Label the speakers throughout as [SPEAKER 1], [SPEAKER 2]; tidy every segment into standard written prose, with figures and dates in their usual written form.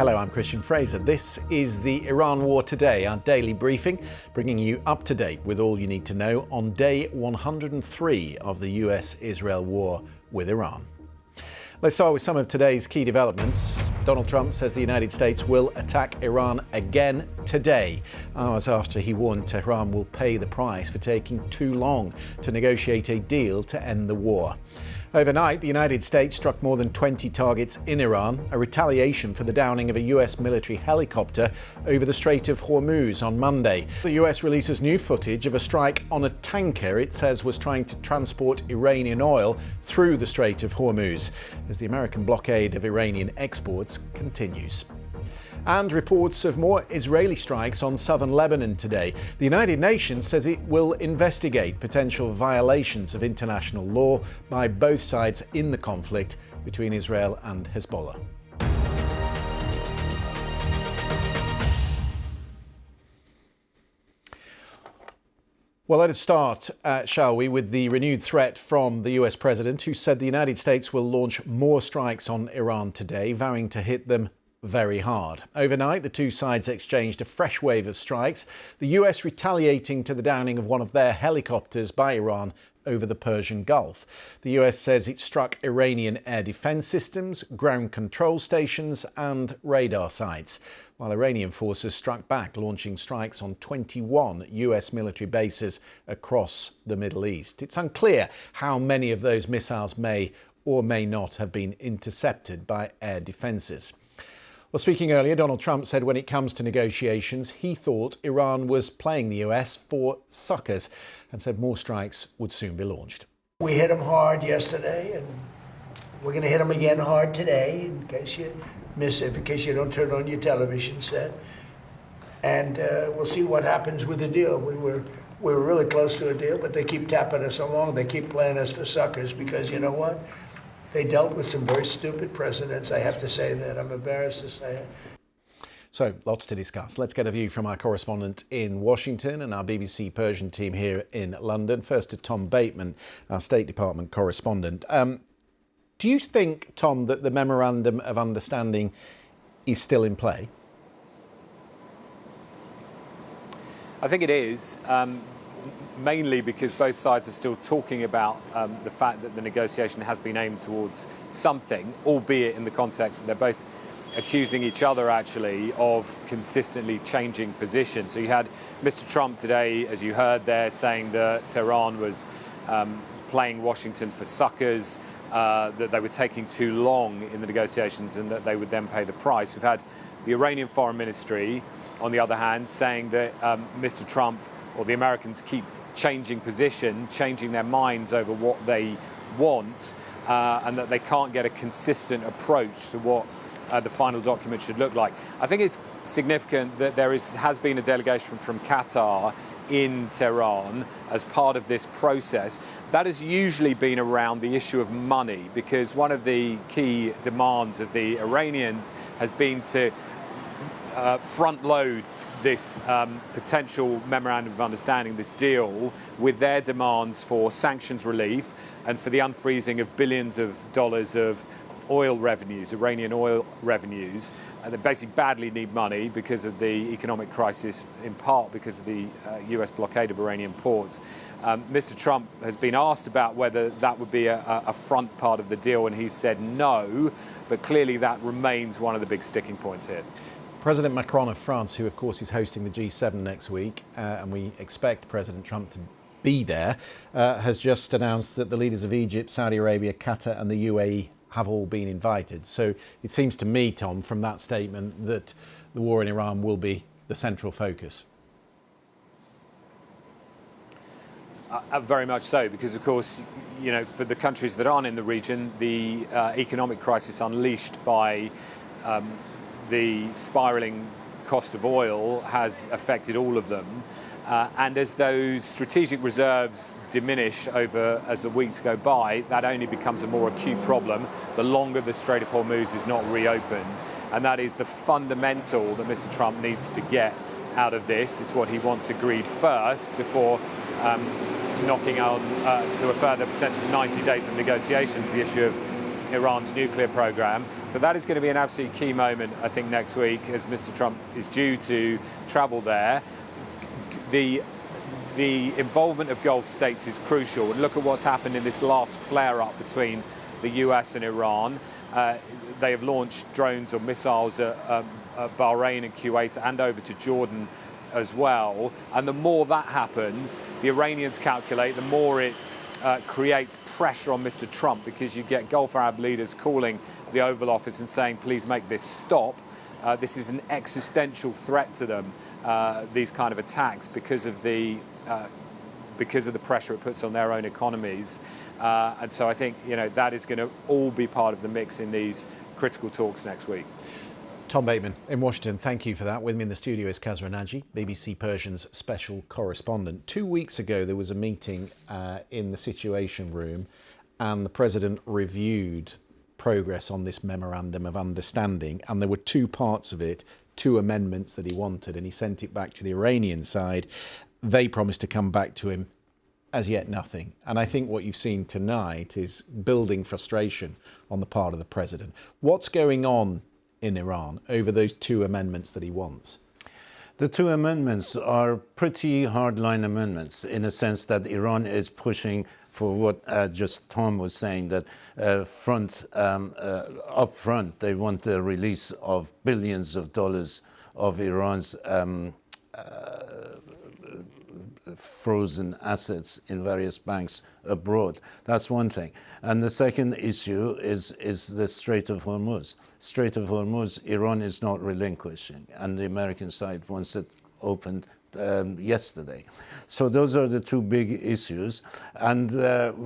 [SPEAKER 1] Hello, I'm Christian Fraser. This is the Iran War Today, our daily briefing, bringing you up to date with all you need to know on day 103 of the US-Israel war with Iran. Let's start with some of today's key developments. Donald Trump says the United States will attack Iran again today, hours after he warned Tehran will pay the price for taking too long to negotiate a deal to end the war. Overnight, the United States struck more than 20 targets in Iran, a retaliation for the downing of a US military helicopter over the Strait of Hormuz on Monday. The US releases new footage of a strike on a tanker it says was trying to transport Iranian oil through the Strait of Hormuz, as the American blockade of Iranian exports continues. And reports of more Israeli strikes on southern Lebanon today. The United Nations says it will investigate potential violations of international law by both sides in the conflict between Israel and Hezbollah. Well, let us start, shall we, with the renewed threat from the US president, who said the United States will launch more strikes on Iran today, vowing to hit them very hard. Overnight, the two sides exchanged a fresh wave of strikes, the US retaliating to the downing of one of their helicopters by Iran over the Persian Gulf. The US says it struck Iranian air defense systems, ground control stations and radar sites, while Iranian forces struck back, launching strikes on 21 US military bases across the Middle East. It's unclear how many of those missiles may or may not have been intercepted by air defenses. Well, speaking earlier, Donald Trump said when it comes to negotiations, he thought Iran was playing the US for suckers and said more strikes would soon be launched.
[SPEAKER 2] We hit them hard yesterday, and we're going to hit them again hard today, in case you miss it, in case you don't turn on your television set. And we'll see what happens with the deal. We were really close to a deal, but they keep tapping us along. They keep playing us for suckers because, you know what? They dealt with some very stupid precedents. I have to say that. I'm embarrassed to say it.
[SPEAKER 1] So, lots to discuss. Let's get a view from our correspondent in Washington and our BBC Persian team here in London. First to Tom Bateman, our State Department correspondent. Do you think, Tom, that the Memorandum of Understanding is still in play?
[SPEAKER 3] I think it is. Mainly because both sides are still talking about the fact that the negotiation has been aimed towards something, albeit in the context that they're both accusing each other, actually, of consistently changing positions. So you had Mr. Trump today, as you heard there, saying that Tehran was playing Washington for suckers, that they were taking too long in the negotiations and that they would then pay the price. We've had the Iranian Foreign Ministry, on the other hand, saying that Mr. Trump or the Americans keep changing position, changing their minds over what they want, and that they can't get a consistent approach to what the final document should look like. I think it's significant that there has been a delegation from Qatar in Tehran as part of this process. That has usually been around the issue of money, because one of the key demands of the Iranians has been to front load this potential memorandum of understanding, this deal, with their demands for sanctions relief and for the unfreezing of billions of dollars of oil revenues, Iranian oil revenues. They basically badly need money because of the economic crisis, in part because of the US blockade of Iranian ports. Mr. Trump has been asked about whether that would be a front part of the deal, and he's said no, but clearly that remains one of the big sticking points here.
[SPEAKER 1] President Macron of France, who of course is hosting the G7 next week, and we expect President Trump to be there, has just announced that the leaders of Egypt, Saudi Arabia, Qatar and the UAE have all been invited. So it seems to me, Tom, from that statement, that the war in Iran will be the central focus.
[SPEAKER 3] Very much so, because of course, you know, for the countries that aren't in the region, the economic crisis unleashed by the spiralling cost of oil has affected all of them. And as those strategic reserves diminish as the weeks go by, that only becomes a more acute problem the longer the Strait of Hormuz is not reopened. And that is the fundamental that Mr. Trump needs to get out of this. It's what he wants agreed first before knocking on to a further potential 90 days of negotiations, the issue of Iran's nuclear program. So that is going to be an absolutely key moment, I think, next week as Mr. Trump is due to travel there. The involvement of Gulf states is crucial. And look at what's happened in this last flare-up between the US and Iran. They have launched drones or missiles at Bahrain and Kuwait and over to Jordan as well. And the more that happens, the Iranians calculate, the more it creates pressure on Mr. Trump, because you get Gulf Arab leaders calling the Oval Office and saying, please make this stop. This is an existential threat to them, these kind of attacks, because of the pressure it puts on their own economies. And so I think, that is going to all be part of the mix in these critical talks next week.
[SPEAKER 1] Tom Bateman in Washington, thank you for that. With me in the studio is Kazra Naji, BBC Persian's special correspondent. 2 weeks ago, there was a meeting in the Situation Room, and the President reviewed progress on this Memorandum of Understanding, and there were two parts of it, two amendments that he wanted, and he sent it back to the Iranian side. They promised to come back to him. As yet, nothing. And I think what you've seen tonight is building frustration on the part of the President. What's going on in Iran over those two amendments that he wants?
[SPEAKER 4] The two amendments are pretty hardline amendments, in a sense that Iran is pushing for what just Tom was saying, that up front they want the release of billions of dollars of Iran's frozen assets in various banks abroad. That's one thing. And the second issue is the Strait of Hormuz. Strait of Hormuz, Iran is not relinquishing, and the American side wants it opened yesterday. So those are the two big issues. And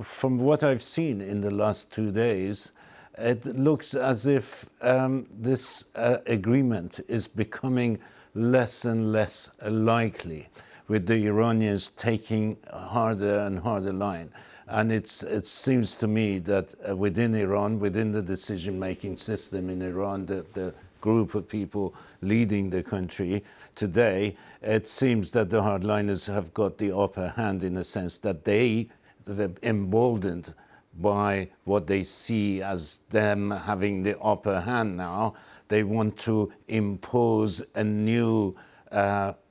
[SPEAKER 4] from what I've seen in the last 2 days, it looks as if this agreement is becoming less and less likely, with the Iranians taking a harder and harder line. And it seems to me that within Iran, within the decision-making system in Iran, the group of people leading the country today, it seems that the hardliners have got the upper hand, in a sense that they're emboldened by what they see as them having the upper hand now. They want to impose a new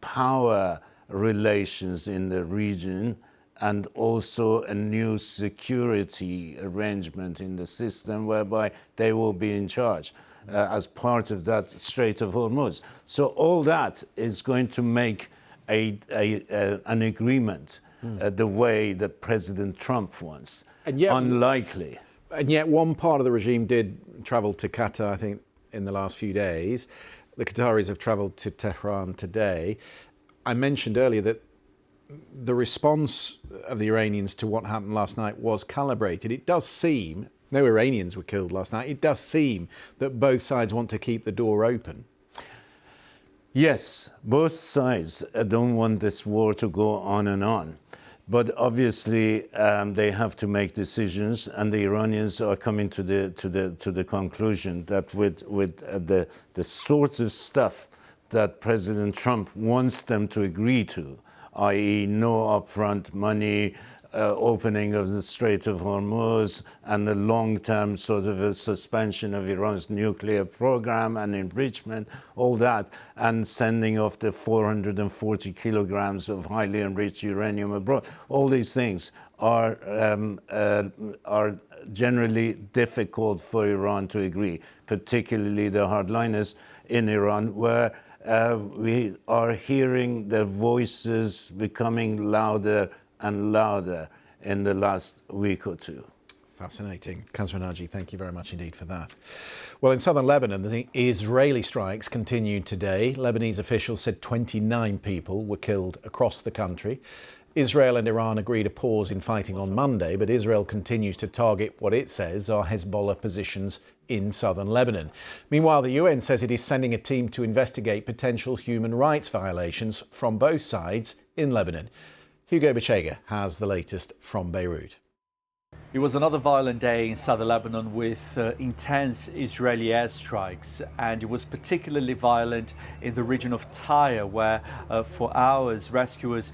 [SPEAKER 4] power relations in the region, and also a new security arrangement in the system whereby they will be in charge as part of that Strait of Hormuz. So all that is going to make an agreement the way that President Trump wants. And yet, unlikely.
[SPEAKER 1] And yet one part of the regime did travel to Qatar, I think, in the last few days. The Qataris have travelled to Tehran today. I mentioned earlier that the response of the Iranians to what happened last night was calibrated. It does seem, no Iranians were killed last night, it does seem that both sides want to keep the door open.
[SPEAKER 4] Yes, both sides don't want this war to go on and on. But obviously they have to make decisions, and the Iranians are coming to the conclusion that with the sort of stuff that President Trump wants them to agree to, i.e. no upfront money, opening of the Strait of Hormuz, and the long-term sort of a suspension of Iran's nuclear program and enrichment, all that, and sending off the 440 kilograms of highly enriched uranium abroad. All these things are generally difficult for Iran to agree, particularly the hardliners in Iran, where we are hearing their voices becoming louder and louder in the last week or two.
[SPEAKER 1] Fascinating. Kazra Naji, thank you very much indeed for that. Well, in southern Lebanon, the Israeli strikes continued today. Lebanese officials said 29 people were killed across the country. Israel and Iran agreed a pause in fighting on Monday, but Israel continues to target what it says are Hezbollah positions in southern Lebanon. Meanwhile, the UN says it is sending a team to investigate potential human rights violations from both sides in Lebanon. Hugo Bechega has the latest from Beirut.
[SPEAKER 5] It was another violent day in southern Lebanon with intense Israeli airstrikes, and it was particularly violent in the region of Tyre, where for hours rescuers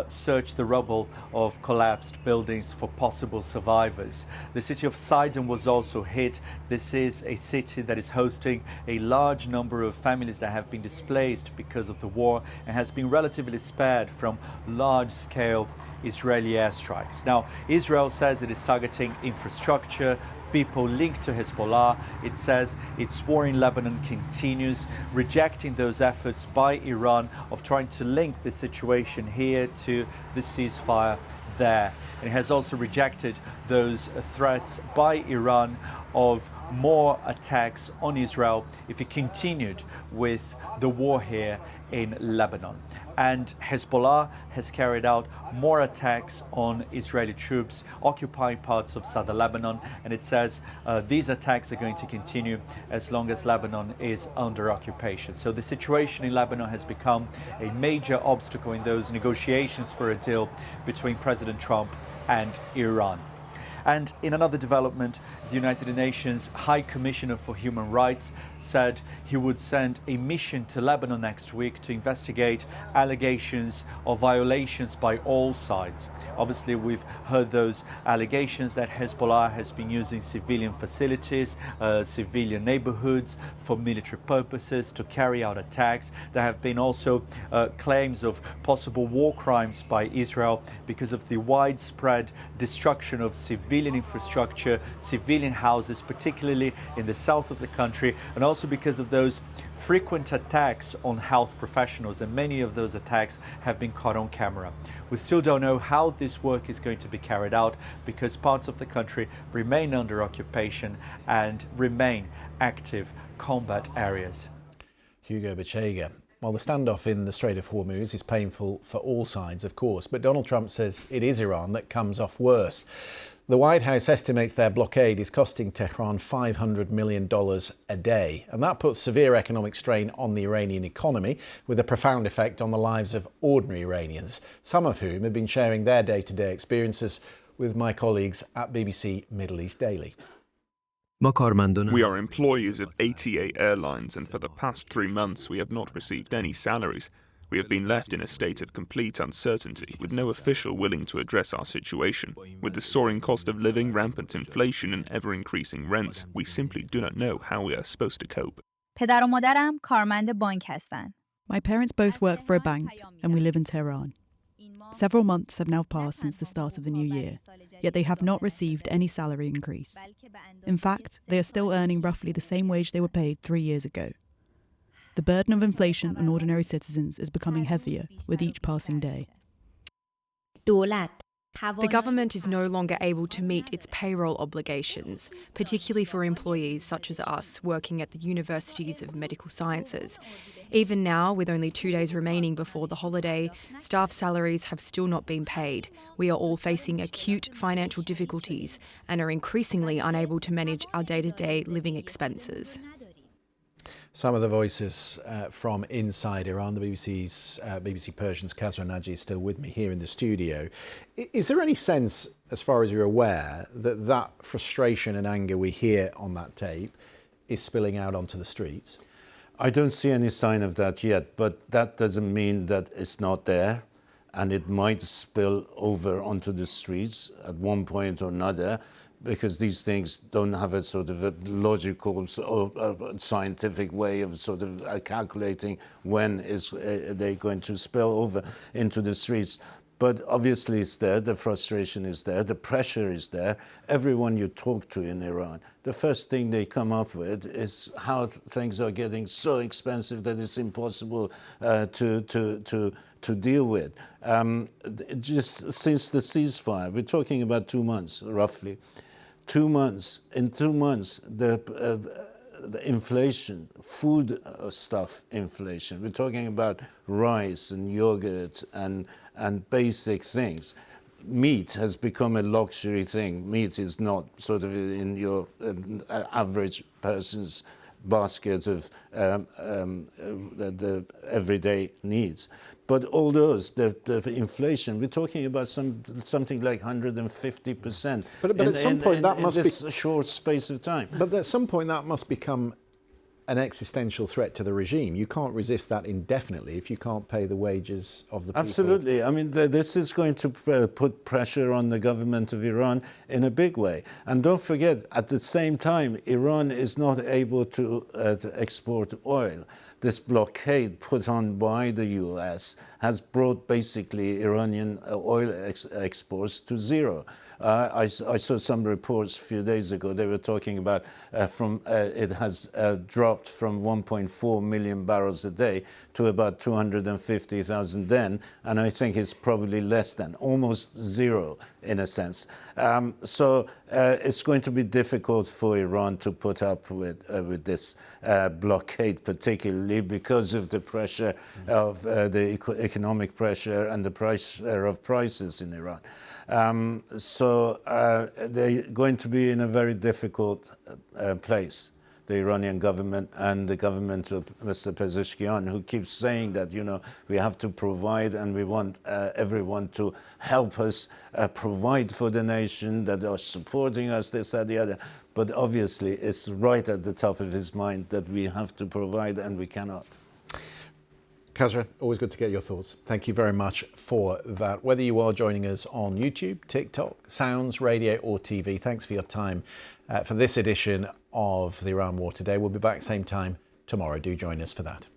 [SPEAKER 5] searched the rubble of collapsed buildings for possible survivors. The city of Sidon was also hit. This is a city that is hosting a large number of families that have been displaced because of the war and has been relatively spared from large-scale Israeli airstrikes. Now, Israel says it is targeting infrastructure, people linked to Hezbollah. It says its war in Lebanon continues, rejecting those efforts by Iran of trying to link the situation here to the ceasefire there. And it has also rejected those threats by Iran of more attacks on Israel if it continued with the war here in Lebanon. And Hezbollah has carried out more attacks on Israeli troops occupying parts of southern Lebanon, and it says these attacks are going to continue as long as Lebanon is under occupation. So the situation in Lebanon has become a major obstacle in those negotiations for a deal between President Trump and Iran. And in another development, the United Nations High Commissioner for Human Rights said he would send a mission to Lebanon next week to investigate allegations of violations by all sides. Obviously, we've heard those allegations that Hezbollah has been using civilian facilities, civilian neighborhoods for military purposes to carry out attacks. There have been also claims of possible war crimes by Israel because of the widespread destruction of civilian infrastructure, civilian houses, particularly in the south of the country, and also because of those frequent attacks on health professionals, and many of those attacks have been caught on camera. We still don't know how this work is going to be carried out because parts of the country remain under occupation and remain active combat areas.
[SPEAKER 1] Hugo Bechega. Well, the standoff in the Strait of Hormuz is painful for all sides, of course, but Donald Trump says it is Iran that comes off worse. The White House estimates their blockade is costing Tehran $500 million a day, and that puts severe economic strain on the Iranian economy, with a profound effect on the lives of ordinary Iranians, some of whom have been sharing their day-to-day experiences with my colleagues at BBC Middle East Daily.
[SPEAKER 6] We are employees of 88 airlines, and for the past 3 months we have not received any salaries. We have been left in a state of complete uncertainty, with no official willing to address our situation. With the soaring cost of living, rampant inflation and ever-increasing rents, we simply do not know how we are supposed to cope.
[SPEAKER 7] پدر و مادرم کارمند بانک هستند.
[SPEAKER 8] My parents both work for a bank and we live in Tehran. Several months have now passed since the start of the new year, yet they have not received any salary increase. In fact, they are still earning roughly the same wage they were paid 3 years ago. The burden of inflation on ordinary citizens is becoming heavier with each passing day.
[SPEAKER 9] The government is no longer able to meet its payroll obligations, particularly for employees such as us working at the universities of medical sciences. Even now, with only 2 days remaining before the holiday, staff salaries have still not been paid. We are all facing acute financial difficulties and are increasingly unable to manage our day-to-day living expenses.
[SPEAKER 1] Some of the voices from inside Iran, the BBC Persian's Kazra Naji is still with me here in the studio. Is there any sense, as far as you're aware, that that frustration and anger we hear on that tape is spilling out onto the streets?
[SPEAKER 4] I don't see any sign of that yet, but that doesn't mean that it's not there, and it might spill over onto the streets at one point or another, because these things don't have a sort of a logical or scientific way of sort of calculating when is they going to spill over into the streets. But obviously it's there, the frustration is there, the pressure is there. Everyone you talk to in Iran, the first thing they come up with is how things are getting so expensive that it's impossible to deal with. Just since the ceasefire, we're talking about 2 months, roughly. 2 months. In 2 months, the inflation, food stuff inflation. We're talking about rice and yogurt and basic things. Meat has become a luxury thing. Meat is not sort of in your average person's basket of the everyday needs. But all those, the inflation, we're talking about something like 150%.
[SPEAKER 1] But at some point that must be
[SPEAKER 4] this short space of time.
[SPEAKER 1] But at some point that must become an existential threat to the regime. You can't resist that indefinitely if you can't pay the wages of the people.
[SPEAKER 4] Absolutely. I mean, this is going to put pressure on the government of Iran in a big way. And don't forget, at the same time, Iran is not able to export oil. This blockade put on by the US has brought basically Iranian oil exports to zero. I saw some reports a few days ago. They were talking about it has dropped from 1.4 million barrels a day to about 250,000 then, and I think it's probably less than, almost zero in a sense. So it's going to be difficult for Iran to put up with this blockade, particularly because of the pressure of the economic pressure and the pressure of prices in Iran. So they're going to be in a very difficult place, the Iranian government and the government of Mr. Pezeshkian, who keeps saying that, you know, we have to provide and we want everyone to help us provide for the nation, that are supporting us, this, that, the other. But obviously it's right at the top of his mind that we have to provide and we cannot.
[SPEAKER 1] Khazra, always good to get your thoughts. Thank you very much for that. Whether you are joining us on YouTube, TikTok, Sounds, radio or TV, thanks for your time for this edition of the Iran War Today. We'll be back same time tomorrow. Do join us for that.